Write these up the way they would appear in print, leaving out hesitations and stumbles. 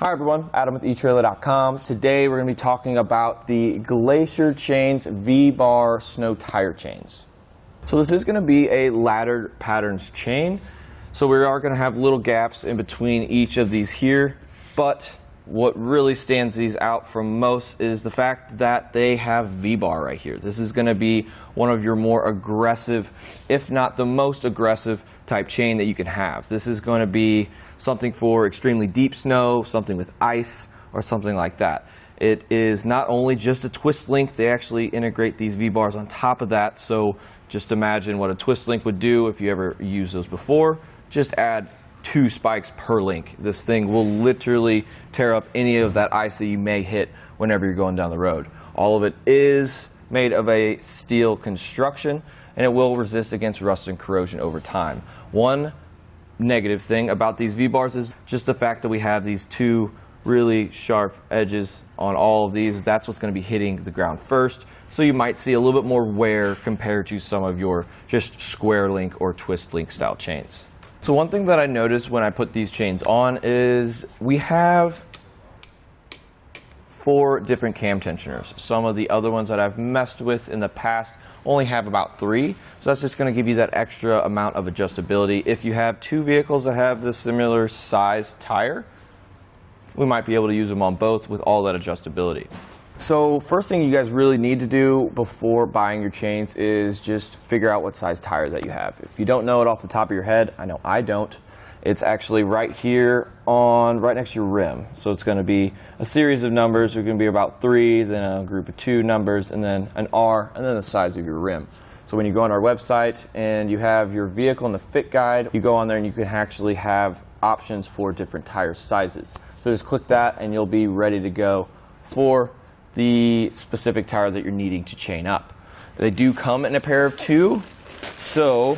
Hi everyone, Adam with etrailer.com. Today we're going to be talking about the Glacier Chains V-Bar Snow Tire Chains. So this is going to be a laddered patterns chain. So we are going to have little gaps in between each of these here, but what really stands these out from most is the fact that they have V-bar right here. This is going to be one of your more aggressive, if not the most aggressive type chain that you can have. This is going to be something for extremely deep snow, something with ice, or something like that. It is not only just a twist link, they actually integrate these V-bars on top of that. So just imagine what a twist link would do if you ever used those before. Just add 2 spikes per link. This thing will literally tear up any of that ice that you may hit whenever you're going down the road. All of it is made of a steel construction, and it will resist against rust and corrosion over time. One negative thing about these V-bars is just the fact that we have these 2 really sharp edges on all of these. That's what's going to be hitting the ground first. So you might see a little bit more wear compared to some of your just square link or twist link style chains. So one thing that I noticed when I put these chains on is we have 4 different cam tensioners. Some of the other ones that I've messed with in the past only have about 3. So that's just going to give you that extra amount of adjustability. If you have 2 vehicles that have the similar size tire, we might be able to use them on both with all that adjustability. So first thing you guys really need to do before buying your chains is just figure out what size tire that you have. If you don't know it off the top of your head, I know I don't, it's actually right here right next to your rim. So it's going to be a series of numbers. They're going to be about 3, then a group of 2 numbers, and then an R, and then the size of your rim. So when you go on our website and you have your vehicle in the fit guide, you go on there and you can actually have options for different tire sizes. So just click that and you'll be ready to go for the specific tire that you're needing to chain up. They do come in a pair of 2, so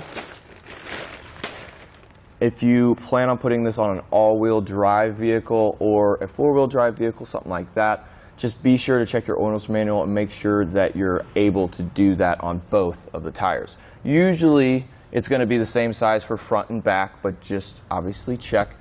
if you plan on putting this on an all-wheel drive vehicle or a 4-wheel drive vehicle, something like that, just be sure to check your owner's manual and make sure that you're able to do that on both of the tires. Usually it's going to be the same size for front and back, but just obviously check.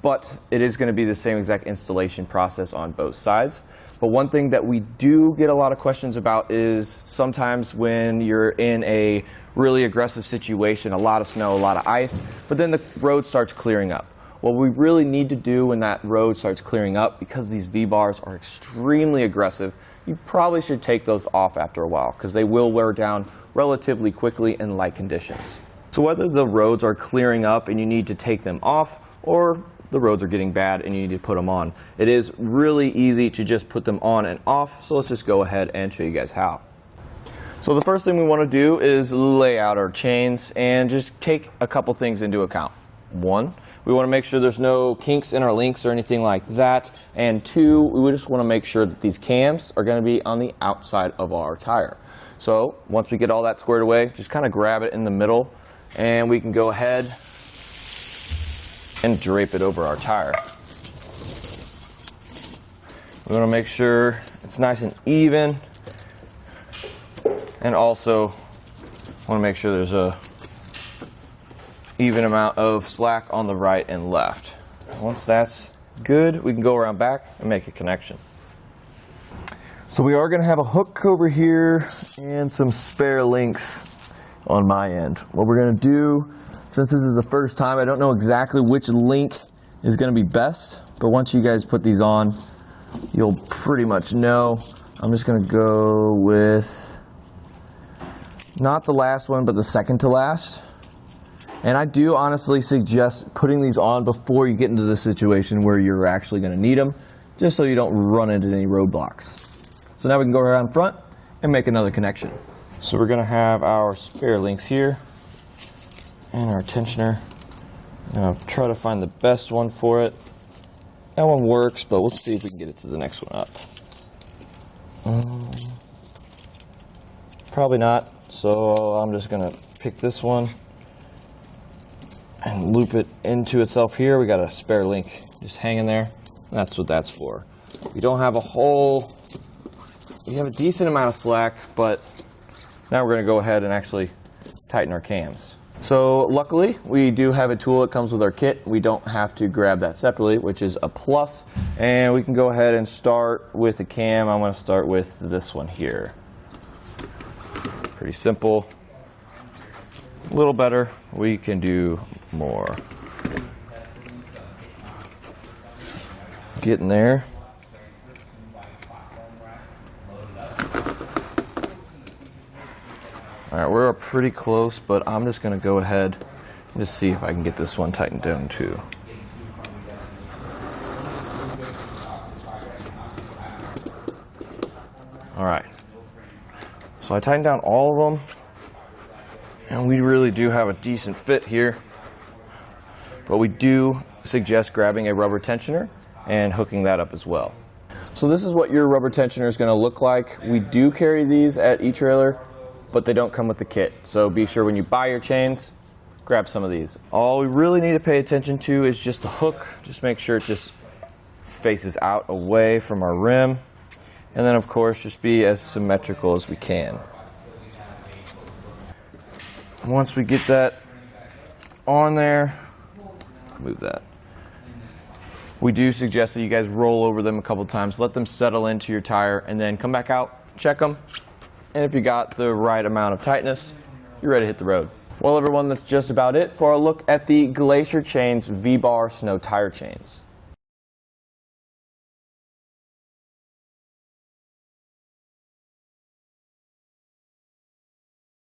But it is going to be the same exact installation process on both sides. But one thing that we do get a lot of questions about is sometimes when you're in a really aggressive situation, a lot of snow, a lot of ice, but then the road starts clearing up. What we really need to do when that road starts clearing up, because these V-bars are extremely aggressive, you probably should take those off after a while because they will wear down relatively quickly in light conditions. So whether the roads are clearing up and you need to take them off, or the roads are getting bad and you need to put them on, it is really easy to just put them on and off. So let's just go ahead and show you guys how. So the first thing we want to do is lay out our chains and just take a couple things into account. 1, we want to make sure there's no kinks in our links or anything like that. And 2, we just want to make sure that these cams are going to be on the outside of our tire. So once we get all that squared away, just kind of grab it in the middle and we can go ahead and drape it over our tire. We want to make sure it's nice and even, and also want to make sure there's a even amount of slack on the right and left. Once that's good, we can go around back and make a connection. So we are going to have a hook over here and some spare links on my end. What we're going to do, since this is the first time, I don't know exactly which link is going to be best, but once you guys put these on, you'll pretty much know. I'm just going to go with not the last one, but the second to last. And I do honestly suggest putting these on before you get into the situation where you're actually going to need them, just so you don't run into any roadblocks. So now we can go around front and make another connection. So we're going to have our spare links here and our tensioner. I'll try to find the best one for it. That one works, but we'll see if we can get it to the next one up. Probably not, so I'm just going to pick this one and loop it into itself here. We got a spare link just hanging there. That's what that's for. We don't have we have a decent amount of slack, but now we're going to go ahead and actually tighten our cams. So luckily, we do have a tool that comes with our kit. We don't have to grab that separately, which is a plus. And we can go ahead and start with the cam. I'm going to start with this one here. Pretty simple. A little better. We can do more. Getting there. All right, we're pretty close, but I'm just going to go ahead and just see if I can get this one tightened down too. All right, so I tightened down all of them, and we really do have a decent fit here, but we do suggest grabbing a rubber tensioner and hooking that up as well. So this is what your rubber tensioner is going to look like. We do carry these at eTrailer, but they don't come with the kit. So be sure when you buy your chains, grab some of these. All we really need to pay attention to is just the hook. Just make sure it just faces out away from our rim. And then of course, just be as symmetrical as we can. Once we get that on there, move that. We do suggest that you guys roll over them a couple times, let them settle into your tire, and then come back out, check them, and if you got the right amount of tightness, you're ready to hit the road. Well everyone, that's just about it for a look at the Glacier Chains V-Bar Snow Tire Chains.